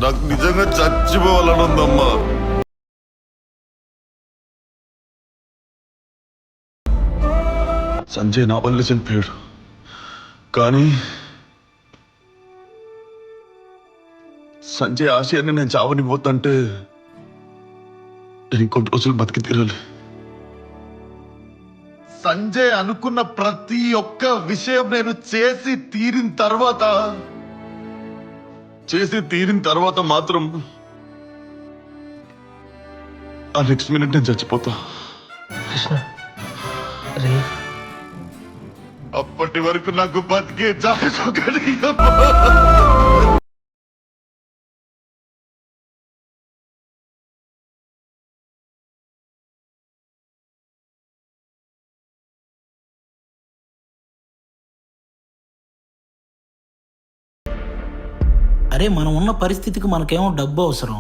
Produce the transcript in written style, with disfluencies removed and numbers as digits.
నాకు నిజంగా చచ్చిపోవాలని ఉందమ్మా. సంజయ్ నా వల్ల చనిపోయాడు, కానీ సంజయ్ ఆశయాన్ని నేను చావనిపోతుంటే నేను ఇంకొన్ని రోజులు బతికి తీరాలి. సంజయ్ అనుకున్న ప్రతి ఒక్క విషయం నేను చేసి తీరిన తర్వాత మాత్రం ఆ నెక్స్ట్ మినిట్ నేను చచ్చిపోతా. కృష్ణ రే, అప్పటి వరకు నాకు బతికే జాగ. అరే మనం ఉన్న పరిస్థితికి మనకేమో డబ్బు అవసరం.